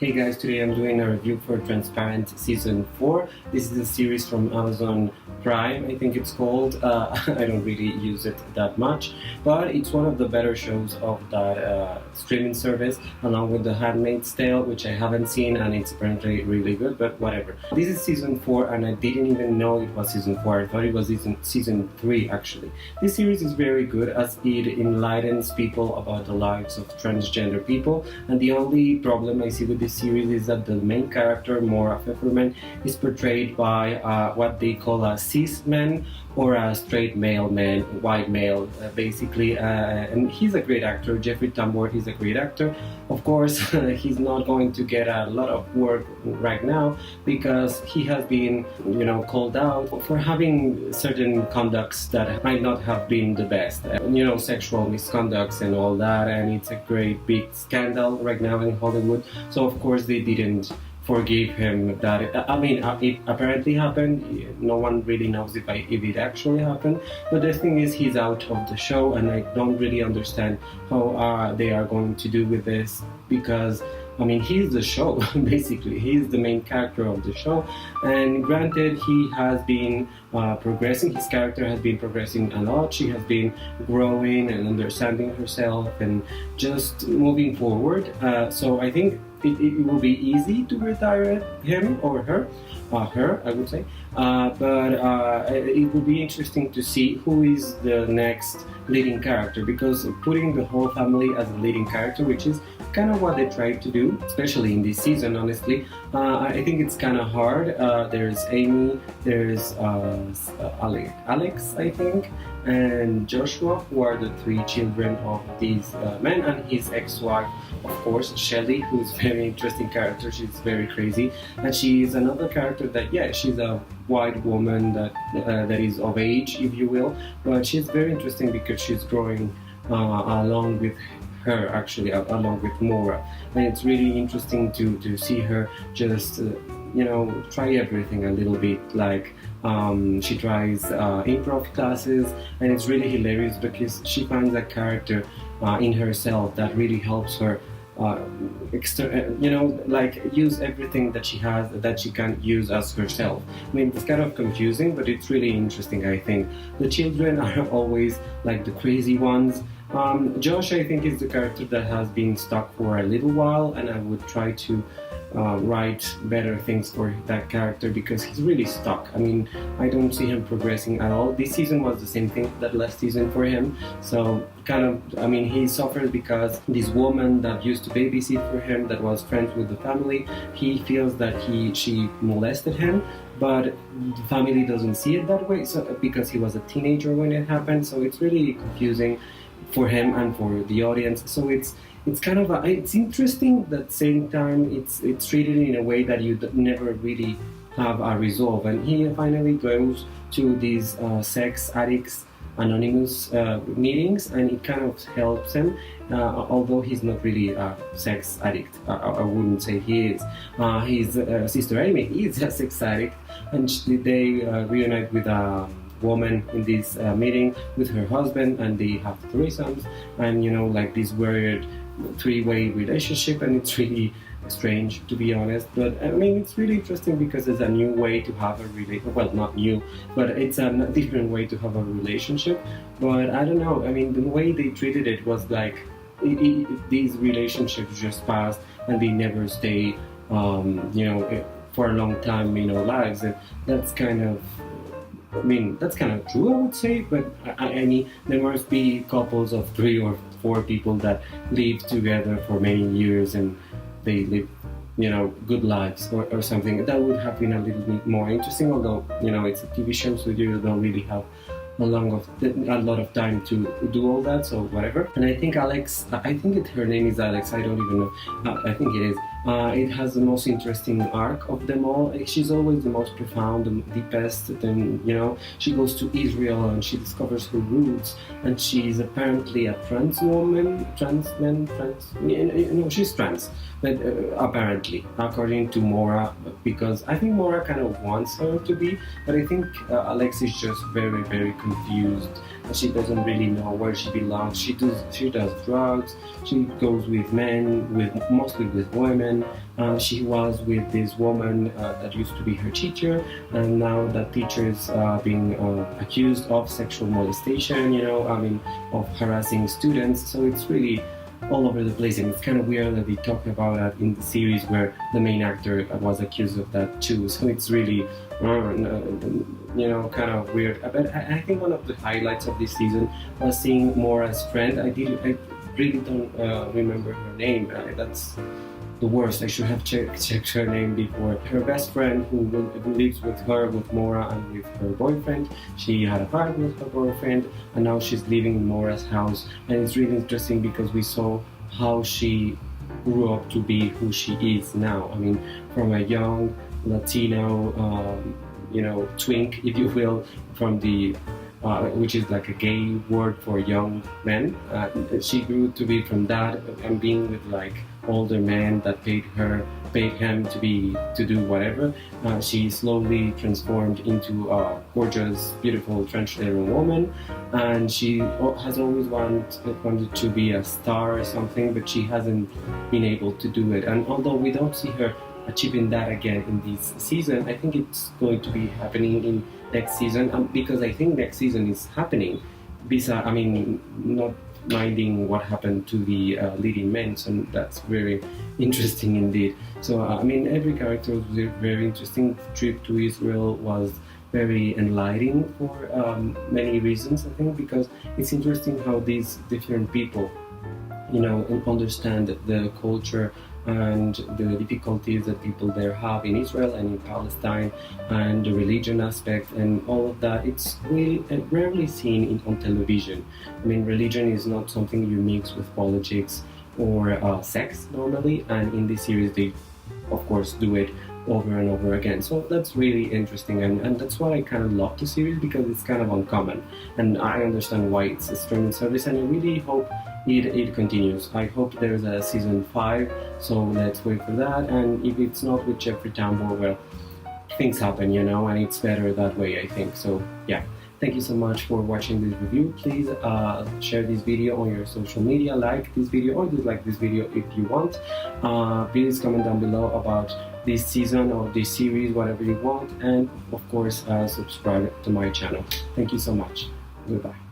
Hey guys, today I'm doing a review for Transparent Season 4. This is a series from Amazon Prime, I think it's called. I don't really use it that much, but it's one of the better shows of that streaming service, along with The Handmaid's Tale, which I haven't seen, and it's apparently really good, but whatever. This is Season 4, and I didn't even know it was Season 4. I thought it was Season 3, actually. This series is very good as it enlightens people about the lives of transgender people, and the only problem I see with this series is that the main character, Maura, is portrayed by what they call a cis man, or a straight male man, white male, basically, and he's a great actor. Jeffrey Tambor is a great actor. Of course, he's not going to get a lot of work right now because he has been, called out for having certain conducts that might not have been the best, sexual misconducts and all that, and it's a great big scandal right now in Hollywood. So of course they didn't forgive him that. It apparently happened. No one really knows if it actually happened, but the thing is, he's out of the show, and I don't really understand how they are going to do with this, because he's the show. Basically, he's the main character of the show, and granted, he has been progressing. His character has been progressing a lot. She has been growing and understanding herself and just moving forward. So I think it will be easy to retire him or her, I would say, but it will be interesting to see who is the next leading character, because putting the whole family as a leading character, which is kind of what they tried to do, especially in this season, honestly, I think it's kind of hard. There's Amy, there's Alex, I think, and Joshua, who are the three children of these men, and his ex-wife, of course, Shelley, who's a very interesting character. She's very crazy, and she's another character that, she's a white woman that is of age, if you will, but she's very interesting because she's growing along with her, actually, along with Maura, and it's really interesting to see her just try everything a little bit. Like she tries improv classes, and it's really hilarious because she finds a character in herself that really helps her use everything that she has, that she can use as herself. It's kind of confusing, but it's really interesting, I think. The children are always like the crazy ones. Josh, I think, is the character that has been stuck for a little while, and I would try to write better things for that character because he's really stuck. I don't see him progressing at all. This season was the same thing that last season for him. So he suffers because this woman that used to babysit for him, that was friends with the family, he feels that she molested him, but the family doesn't see it that way, so because he was a teenager when it happened. So it's really confusing for him and for the audience. So it's it's interesting, but at the same time it's treated in a way that you never really have a resolve. And he finally goes to these sex addicts anonymous meetings, and it kind of helps him, although he's not really a sex addict. I wouldn't say he is. His sister Amy is a sex addict, and they reunite with a woman in this meeting with her husband, and they have threesomes, and this weird three-way relationship, and it's really strange, to be honest. But it's really interesting because it's a new way to have a well, not new, but it's a different way to have a relationship. But I don't know, the way they treated it was like these relationships just passed and they never stay for a long time in our lives, and that's kind of true, I would say. But there must be couples of 3 or 4 people that live together for many years and they live, good lives or something. That would have been a little bit more interesting, although, it's a TV show, so you don't really have a lot of time to do all that, so whatever. And I think Alex, her name is Alex, I don't even know, I think it is. It has the most interesting arc of them all. She's always the most profound, the deepest. Then she goes to Israel and she discovers her roots, and she's apparently a trans woman, she's trans, but apparently, according to Maura, because I think Maura kind of wants her to be, but I think Alex is just very, very confused She doesn't really know where she belongs. She does drugs. She goes with men, mostly with women. She was with this woman that used to be her teacher, and now that teacher is being accused of sexual molestation. Of harassing students. So it's really all over the place, and it's kind of weird that they talk about that in the series where the main actor was accused of that too. So it's really kind of weird. But I think one of the highlights of this season was seeing Maura's friend. I really don't remember her name. That's the worst. I should have checked her name before. Her best friend who lives with her, with Maura, and with her boyfriend. She had a fight with her boyfriend, and now she's living in Maura's house. And it's really interesting because we saw how she grew up to be who she is now. I mean, from a young Latino, twink, if you will, from the which is like a gay word for young men. She grew to be from that and being with like older men that paid him to do whatever. She slowly transformed into a gorgeous, beautiful, transgender woman, and she has always wanted to be a star or something, but she hasn't been able to do it. And although we don't see her achieving that again in this season, I think it's going to be happening in next season, because I think next season is happening. Not minding what happened to the leading men, so that's very interesting indeed. So every character was very interesting. The trip to Israel was very enlightening for many reasons, I think, because it's interesting how these different people understand the culture and the difficulties that people there have in Israel and in Palestine, and the religion aspect and all of that. It's really rarely seen on television. Religion is not something you mix with politics or sex normally, and in this series they of course do it over and over again. So that's really interesting, and that's why I kind of love the series, because it's kind of uncommon, and I understand why it's a streaming service, and I really hope it continues. I hope there's a season 5, so let's wait for that. And if it's not with Jeffrey Tambor, well, things happen, and it's better that way, I think. So yeah, thank you so much for watching this review. Please share this video on your social media, like this video or dislike this video if you want. Please comment down below about this season or this series, whatever you want, and of course subscribe to my channel. Thank you so much. Goodbye.